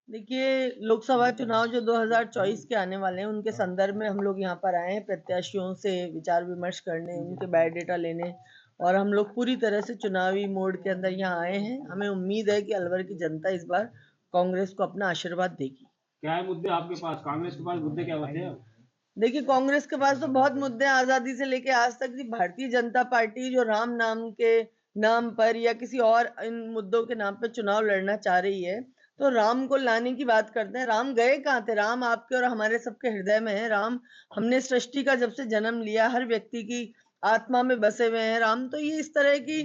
देखिए, लोकसभा चुनाव जो 2024 के आने वाले हैं, उनके संदर्भ में हम लोग यहाँ पर आए हैं प्रत्याशियों से विचार-विमर्श करने, उनके बायोडाटा लेने और हम लोग पूरी तरह से चुनावी मोड के अंदर यहाँ आए हैं। हमें उम्मीद है कि अलवर की जनता इस बार कांग्रेस को अपना आशीर्वाद देगी। क्या है मुद्दे आपके पास? कांग्रेस के पास मुद्दे क्या होते हैं? देखिए, कांग्रेस के पास तो बहुत मुद्दे हैं, आज़ादी से लेके आज तक। जी, भारतीय जनता पार्टी जो राम नाम के नाम पर या किसी और इन मुद्दों के नाम पे चुनाव लड़ना चाह रही है, तो राम को लाने की बात करते हैं। राम गए कहाँ थे? राम आपके और हमारे सबके हृदय में है। राम हमने सृष्टि का जब से जन्म लिया, हर व्यक्ति की आत्मा में बसे हुए हैं राम। तो ये इस तरह की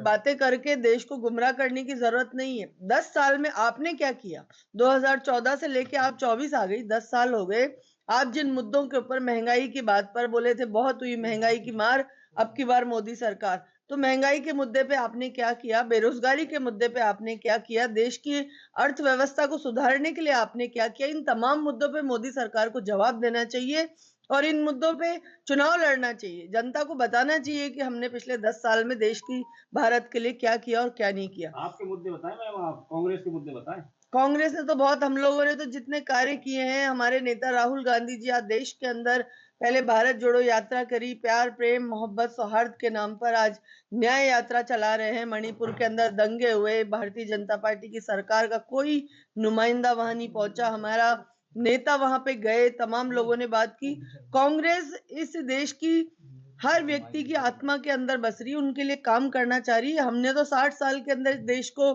बातें करके देश को गुमराह करने की ज़रूरत नहीं है। 10 साल में आपने क्या किया? 2014 से लेके आप 24 आ गई, 10 साल हो गए। आप जिन मुद्दों के ऊपर महंगाई की बात पर बोले थे, बहुत हुई महंगाई की मार, अब की बार मोदी सरकार। तो महंगाई के मुद्दे पे आपने क्या किया? बेरोज़गारी के मुद्दे पे आपने क्या किया? देश की अर्थव्यवस्था को सुधारने के लिए आपने क्या किया? इन तमाम मुद्दों पे मोदी सरकार को जवाब देना चाहिए और इन मुद्दों पे चुनाव लड़ना चाहिए। जनता को बताना चाहिए कि हमने पिछले 10 साल में देश की भारत के लिए क्या किया और क्या नहीं किया। आपके मुद्दे बताएँ मैम, आप कांग्रेस के मुद्दे बताएँ। कांग्रेस ने तो बहुत हम लोगों ने तो जितने कार्य किए हैं, हमारे नेता राहुल गांधी जी आज देश के अंदर पहले भारत जोड़ो यात्रा करी, प्यार, प्रेम, मोहब्बत, सौहार्द के नाम पर आज न्याय यात्रा चला रहे हैं। मणिपुर के अंदर दंगे हुए, भारतीय जनता पार्टी की सरकार का कोई नुमाइंदा वहां नहीं पहुंचा, हमारा नेता वहां पे गए, तमाम लोगों ने बात की। कांग्रेस इस देश की हर व्यक्ति की आत्मा के अंदर बस रही है, उनके लिए काम करना चाह रही है। हमने तो 60 साल के अंदर इस देश को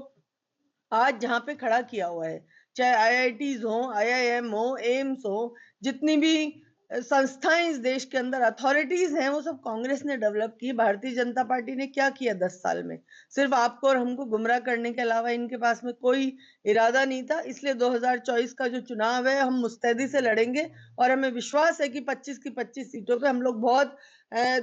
आज जहाँ पे खड़ा किया हुआ है, चाहे आईआईटीज़ हों, आईआईएम हो, एम्स हो, जितनी भी संस्थाएँ इस देश के अंदर अथॉरिटीज़ हैं, वो सब कांग्रेस ने डेवलप की। भारतीय जनता पार्टी ने क्या किया 10 साल में? सिर्फ़ आपको और हमको गुमराह करने के अलावा इनके पास में कोई इरादा नहीं था। इसलिए 2024 का जो चुनाव है, हम मुस्तैदी से लड़ेंगे और हमें विश्वास है कि 25 की 25 सीटों पे हम लोग बहुत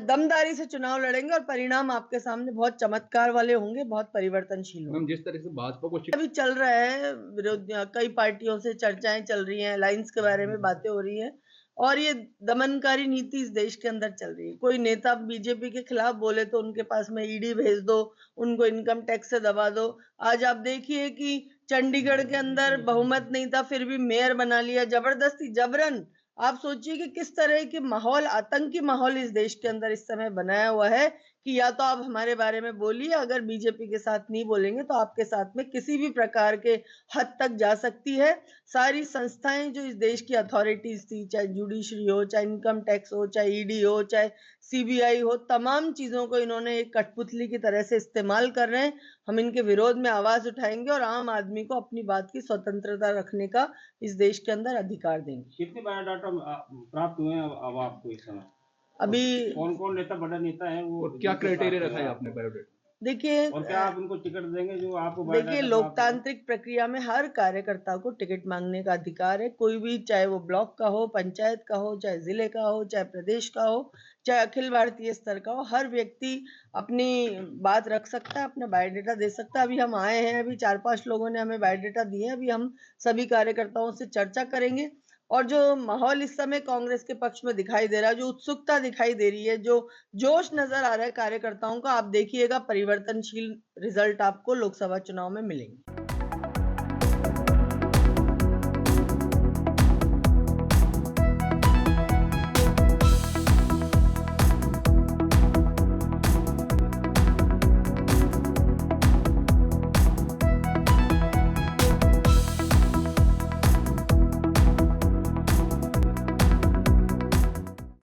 दमदारी से चुनाव लड़ेंगे और परिणाम आपके सामने बहुत चमत्कार वाले होंगे, बहुत परिवर्तनशील मैम, होंगे। जिस तरह से भाजपा को अभी चल रहा है कई पार्टियों से चर्चाएँ चल रही हैं, अलायंस के बारे में बातें हो रही हैं और ये दमनकारी नीति इस देश के अंदर चल रही है। कोई नेता बीजेपी के खिलाफ बोले तो उनके पास में ईडी भेज दो, उनको इनकम टैक्स से दबा दो। आज आप देखिए कि चंडीगढ़ के अंदर बहुमत नहीं था, फिर भी मेयर बना लिया ज़बरदस्ती, जबरन। आप सोचिए कि किस तरह के माहौल, आतंकी माहौल इस देश के अंदर इस समय बनाया हुआ है कि या तो आप हमारे बारे में बोलिए, अगर बीजेपी के साथ नहीं बोलेंगे तो आपके साथ में किसी भी प्रकार के हद तक जा सकती है। सारी संस्थाएँ जो इस देश की अथॉरिटीज़ थी, चाहे जुडिशरी हो, चाहे इनकम टैक्स हो, चाहे ईडी हो, चाहे सीबीआई हो, तमाम चीज़ों को इन्होंने एक कठपुतली की तरह से इस्तेमाल कर रहे हैं। हम इनके विरोध में आवाज़ उठाएँगे और आम आदमी को अपनी बात की स्वतंत्रता रखने का इस देश के अंदर अधिकार देंगे। कितने बायोडाटा प्राप्त हुए हैं अब आपको इस समय? अभी कौन-कौन नेता बड़ा नेता है वो और क्या जिनसे क्राइटेरिया प्राप्त रखा हुआ है है आपने आपको? बायोडेटा? देखिए और क्या आप उनको टिकट देंगे जो आपको देखिए, बायोडाटा प्राप्त होगा? लोकतांत्रिक प्रक्रिया में हर कार्यकर्ता को टिकट माँगने का अधिकार है। कोई भी, चाहे वो ब्लॉक का हो, पंचायत का हो, चाहे ज़िले का हो, चाहे प्रदेश का हो, चाहे अखिल भारतीय स्तर का हो, हर व्यक्ति अपनी बात रख सकता है, अपना बायोडाटा दे सकता है। अभी हम आए हैं, अभी 4-5 लोगों ने हमें बायोडाटा दिए हैं, अभी हम सभी कार्यकर्ताओं से चर्चा करेंगे और जो माहौल इस समय कांग्रेस के पक्ष में दिखाई दे रहा है, जो उत्सुकता दिखाई दे रही है, जो जोश नज़र आ रहा है कार्यकर्ताओं का, आप देखिएगा परिवर्तनशील रिज़ल्ट आपको लोकसभा चुनाव में मिलेंगे।